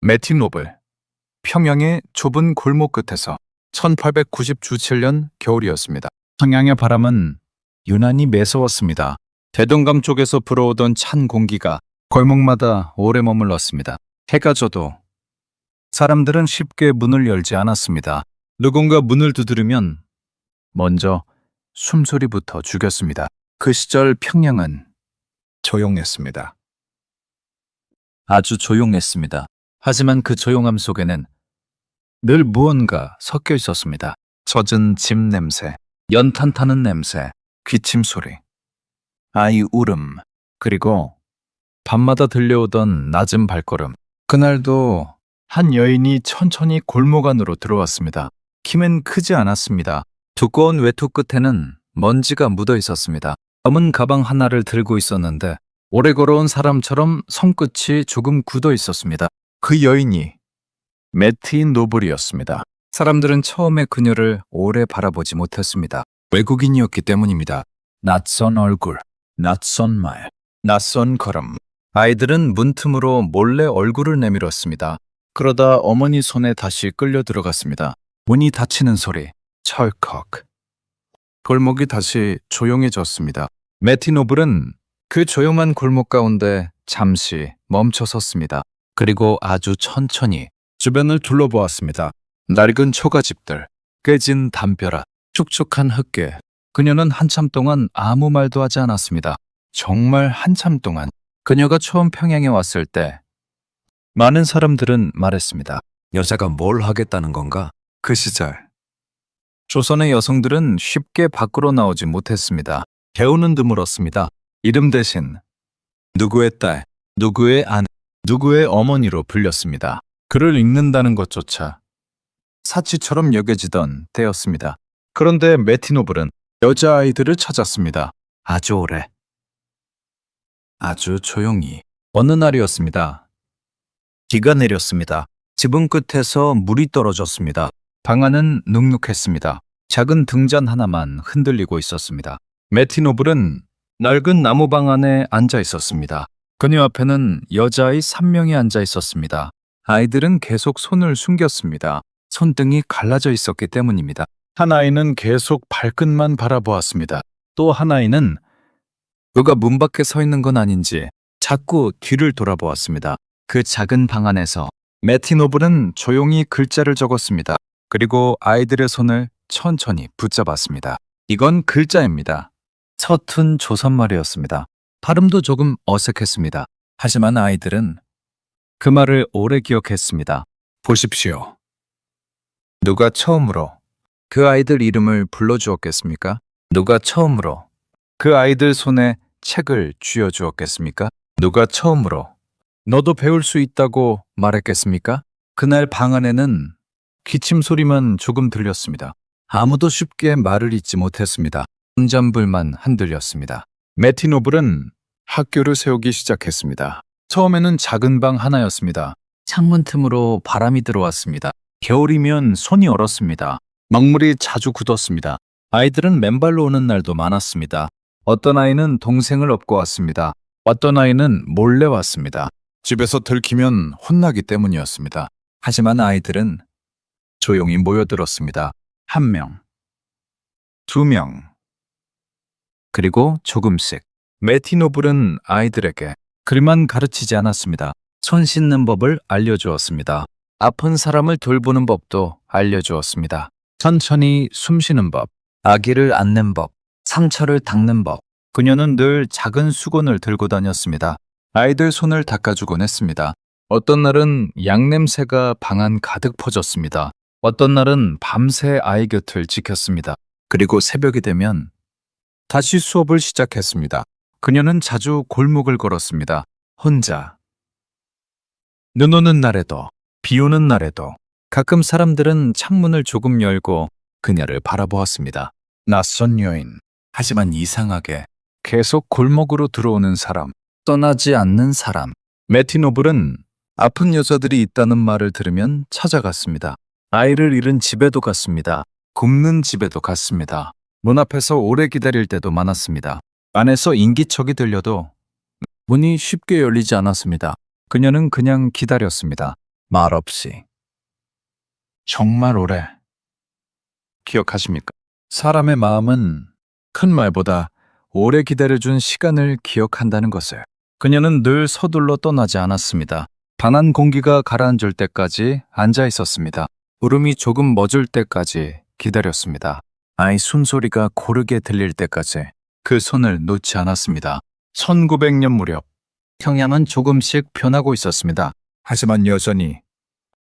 매티 노블. 평양의 좁은 골목 끝에서 1897년 겨울이었습니다. 평양의 바람은 유난히 매서웠습니다. 대동강 쪽에서 불어오던 찬 공기가 골목마다 오래 머물렀습니다. 해가 져도 사람들은 쉽게 문을 열지 않았습니다. 누군가 문을 두드리면 먼저 숨소리부터 죽였습니다. 그 시절 평양은 조용했습니다. 아주 조용했습니다. 하지만 그 조용함 속에는 늘 무언가 섞여 있었습니다. 젖은 집 냄새, 연탄 타는 냄새, 기침 소리, 아이 울음, 그리고 밤마다 들려오던 낮은 발걸음. 그날도 한 여인이 천천히 골목 안으로 들어왔습니다. 키는 크지 않았습니다. 두꺼운 외투 끝에는 먼지가 묻어 있었습니다. 검은 가방 하나를 들고 있었는데 오래 걸어온 사람처럼 손끝이 조금 굳어 있었습니다. 그 여인이 매티 노블이었습니다. 사람들은 처음에 그녀를 오래 바라보지 못했습니다. 외국인이었기 때문입니다. 낯선 얼굴, 낯선 말, 낯선 걸음. 아이들은 문틈으로 몰래 얼굴을 내밀었습니다. 그러다 어머니 손에 다시 끌려 들어갔습니다. 문이 닫히는 소리, 철컥. 골목이 다시 조용해졌습니다. 매티 노블은 그 조용한 골목 가운데 잠시 멈춰 섰습니다. 그리고 아주 천천히 주변을 둘러보았습니다. 낡은 초가집들, 깨진 담벼락, 축축한 흙게. 그녀는 한참 동안 아무 말도 하지 않았습니다. 정말 한참 동안. 그녀가 처음 평양에 왔을 때 많은 사람들은 말했습니다. 여자가 뭘 하겠다는 건가? 그 시절 조선의 여성들은 쉽게 밖으로 나오지 못했습니다. 배우는 드물었습니다. 이름 대신 누구의 딸, 누구의 아내, 누구의 어머니로 불렸습니다. 글을 읽는다는 것조차 사치처럼 여겨지던 때였습니다. 그런데 매티 노블은 여자아이들을 찾았습니다. 아주 오래, 아주 조용히. 어느 날이었습니다. 비가 내렸습니다. 지붕 끝에서 물이 떨어졌습니다. 방 안은 눅눅했습니다. 작은 등잔 하나만 흔들리고 있었습니다. 매티 노블은 낡은 나무방 안에 앉아 있었습니다. 그녀 앞에는 여자아이 3명이 앉아 있었습니다. 아이들은 계속 손을 숨겼습니다. 손등이 갈라져 있었기 때문입니다. 한 아이는 계속 발끝만 바라보았습니다. 또 한 아이는 그가 문 밖에 서 있는 건 아닌지 자꾸 뒤를 돌아보았습니다. 그 작은 방 안에서 매티 노블은 조용히 글자를 적었습니다. 그리고 아이들의 손을 천천히 붙잡았습니다. 이건 글자입니다. 서툰 조선말이었습니다. 발음도 조금 어색했습니다. 하지만 아이들은 그 말을 오래 기억했습니다. 보십시오. 누가 처음으로 그 아이들 이름을 불러주었겠습니까? 누가 처음으로 그 아이들 손에 책을 쥐어주었겠습니까? 누가 처음으로 너도 배울 수 있다고 말했겠습니까? 그날 방 안에는 기침 소리만 조금 들렸습니다. 아무도 쉽게 말을 잇지 못했습니다. 혼잣불만 흔들렸습니다. 매티 노블은 학교를 세우기 시작했습니다. 처음에는 작은 방 하나였습니다. 창문 틈으로 바람이 들어왔습니다. 겨울이면 손이 얼었습니다. 먹물이 자주 굳었습니다. 아이들은 맨발로 오는 날도 많았습니다. 어떤 아이는 동생을 업고 왔습니다. 어떤 아이는 몰래 왔습니다. 집에서 들키면 혼나기 때문이었습니다. 하지만 아이들은 조용히 모여들었습니다. 1명, 2명, 그리고 조금씩. 매티 노블은 아이들에게 글만 가르치지 않았습니다. 손 씻는 법을 알려주었습니다. 아픈 사람을 돌보는 법도 알려주었습니다. 천천히 숨쉬는 법, 아기를 안는 법, 상처를 닦는 법. 그녀는 늘 작은 수건을 들고 다녔습니다. 아이들 손을 닦아주곤 했습니다. 어떤 날은 양냄새가 방 안 가득 퍼졌습니다. 어떤 날은 밤새 아이 곁을 지켰습니다. 그리고 새벽이 되면 다시 수업을 시작했습니다. 그녀는 자주 골목을 걸었습니다. 혼자. 눈 오는 날에도, 비 오는 날에도. 가끔 사람들은 창문을 조금 열고 그녀를 바라보았습니다. 낯선 여인. 하지만 이상하게 계속 골목으로 들어오는 사람, 떠나지 않는 사람. 매티 노블은 아픈 여자들이 있다는 말을 들으면 찾아갔습니다. 아이를 잃은 집에도 갔습니다. 굶는 집에도 갔습니다. 문 앞에서 오래 기다릴 때도 많았습니다. 안에서 인기척이 들려도 문이 쉽게 열리지 않았습니다. 그녀는 그냥 기다렸습니다. 말없이. 정말 오래. 기억하십니까? 사람의 마음은 큰 말보다 오래 기다려준 시간을 기억한다는 것을. 그녀는 늘 서둘러 떠나지 않았습니다. 반한 공기가 가라앉을 때까지 앉아 있었습니다. 울음이 조금 멎을 때까지 기다렸습니다. 아이 숨소리가 고르게 들릴 때까지 그 손을 놓지 않았습니다. 1900년 무렵 평양은 조금씩 변하고 있었습니다. 하지만 여전히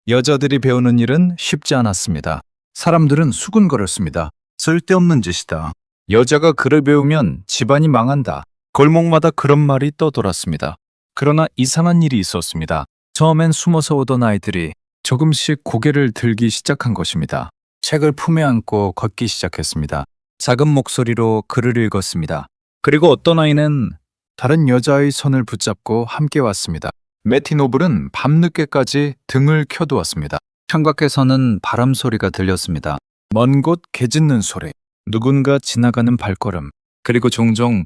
여자들이 배우는 일은 쉽지 않았습니다. 사람들은 수군거렸습니다. 쓸데없는 짓이다. 여자가 글을 배우면 집안이 망한다. 골목마다 그런 말이 떠돌았습니다. 그러나 이상한 일이 있었습니다. 처음엔 숨어서 오던 아이들이 조금씩 고개를 들기 시작한 것입니다. 책을 품에 안고 걷기 시작했습니다. 작은 목소리로 글을 읽었습니다. 그리고 어떤 아이는 다른 여자의 손을 붙잡고 함께 왔습니다. 메티노블은 밤늦게까지 등을 켜두었습니다. 창밖에서는 바람 소리가 들렸습니다. 먼 곳 개 짖는 소리, 누군가 지나가는 발걸음, 그리고 종종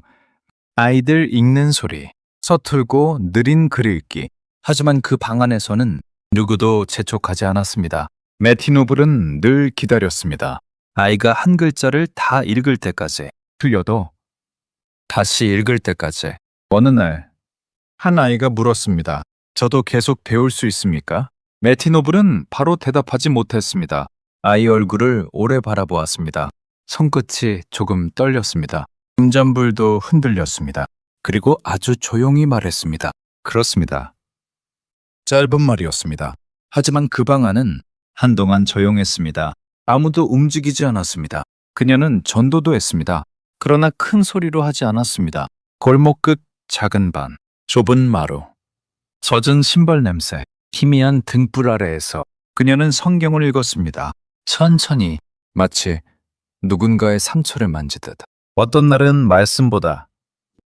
아이들 읽는 소리, 서툴고 느린 글 읽기. 하지만 그 방 안에서는 누구도 재촉하지 않았습니다. 메티노블은 늘 기다렸습니다. 아이가 한 글자를 다 읽을 때까지, 틀려도 다시 읽을 때까지. 어느 날 한 아이가 물었습니다. 저도 계속 배울 수 있습니까? 메티노블은 바로 대답하지 못했습니다. 아이 얼굴을 오래 바라보았습니다. 손끝이 조금 떨렸습니다. 금잔불도 흔들렸습니다. 그리고 아주 조용히 말했습니다. 그렇습니다. 짧은 말이었습니다. 하지만 그 방 안은 한동안 조용했습니다. 아무도 움직이지 않았습니다. 그녀는 전도도 했습니다. 그러나 큰 소리로 하지 않았습니다. 골목 끝 작은 반, 좁은 마루, 젖은 신발 냄새, 희미한 등불 아래에서 그녀는 성경을 읽었습니다. 천천히, 마치 누군가의 상처를 만지듯. 어떤 날은 말씀보다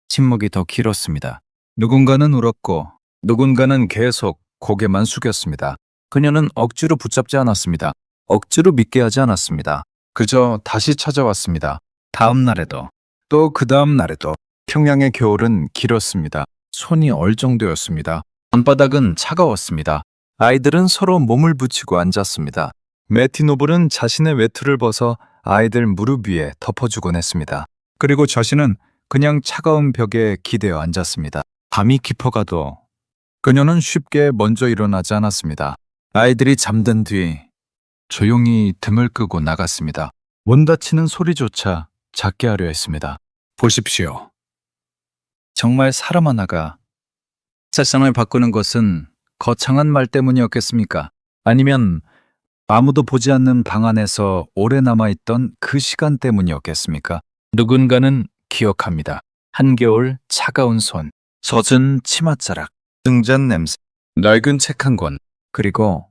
침묵이 더 길었습니다. 누군가는 울었고 누군가는 계속 고개만 숙였습니다. 그녀는 억지로 붙잡지 않았습니다. 억지로 믿게 하지 않았습니다. 그저 다시 찾아왔습니다. 다음 날에도, 또 그 다음 날에도. 평양의 겨울은 길었습니다. 손이 얼정도였습니다. 밤바닥은 차가웠습니다. 아이들은 서로 몸을 붙이고 앉았습니다. 메티노블은 자신의 외투를 벗어 아이들 무릎 위에 덮어주곤 했습니다. 그리고 자신은 그냥 차가운 벽에 기대어 앉았습니다. 밤이 깊어가도 그녀는 쉽게 먼저 일어나지 않았습니다. 아이들이 잠든 뒤 조용히 등을 끄고 나갔습니다. 문 닫히는 소리조차 작게 하려 했습니다. 보십시오. 정말 사람 하나가 세상을 바꾸는 것은 거창한 말 때문이었겠습니까? 아니면 아무도 보지 않는 방 안에서 오래 남아있던 그 시간 때문이었겠습니까? 누군가는 기억합니다. 한겨울 차가운 손, 젖은 치맛자락, 등잔 냄새, 낡은 책 한 권, 그리고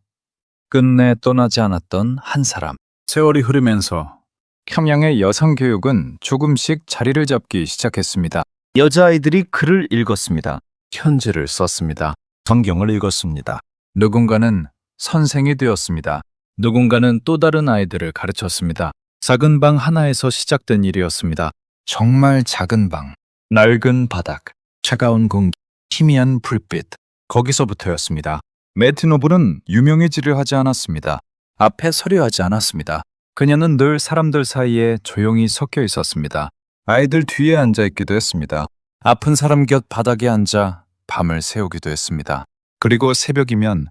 끝내 떠나지 않았던 한 사람. 세월이 흐르면서 평양의 여성 교육은 조금씩 자리를 잡기 시작했습니다. 여자아이들이 글을 읽었습니다. 편지를 썼습니다. 성경을 읽었습니다. 누군가는 선생이 되었습니다. 누군가는 또 다른 아이들을 가르쳤습니다. 작은 방 하나에서 시작된 일이었습니다. 정말 작은 방, 낡은 바닥, 차가운 공기, 희미한 불빛. 거기서부터였습니다. 메티노블은 유명해지려 하지 않았습니다. 앞에 서려 하지 않았습니다. 그녀는 늘 사람들 사이에 조용히 섞여 있었습니다. 아이들 뒤에 앉아 있기도 했습니다. 아픈 사람 곁 바닥에 앉아 밤을 새우기도 했습니다. 그리고 새벽이면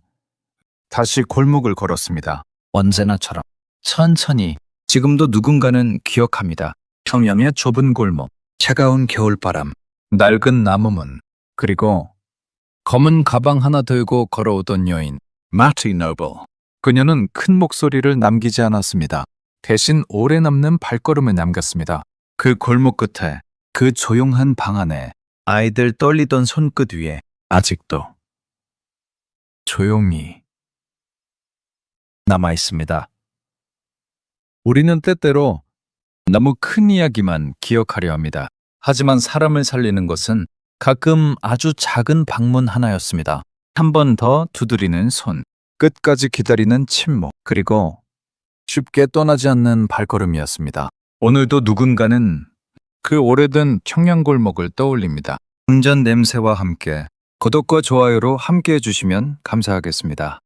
다시 골목을 걸었습니다. 언제나처럼 천천히. 지금도 누군가는 기억합니다. 평양의 좁은 골목, 차가운 겨울바람, 낡은 나무문, 그리고 검은 가방 하나 들고 걸어오던 여인, 메티노블. 그녀는 큰 목소리를 남기지 않았습니다. 대신 오래 남는 발걸음을 남겼습니다. 그 골목 끝에, 그 조용한 방 안에, 아이들 떨리던 손끝 위에 아직도 조용히 남아 있습니다. 우리는 때때로 너무 큰 이야기만 기억하려 합니다. 하지만 사람을 살리는 것은 가끔 아주 작은 방문 하나였습니다. 한 번 더 두드리는 손, 끝까지 기다리는 침묵, 그리고 쉽게 떠나지 않는 발걸음이었습니다. 오늘도 누군가는 그 오래된 청양골목을 떠올립니다. 운전 냄새와 함께 구독과 좋아요로 함께 해주시면 감사하겠습니다.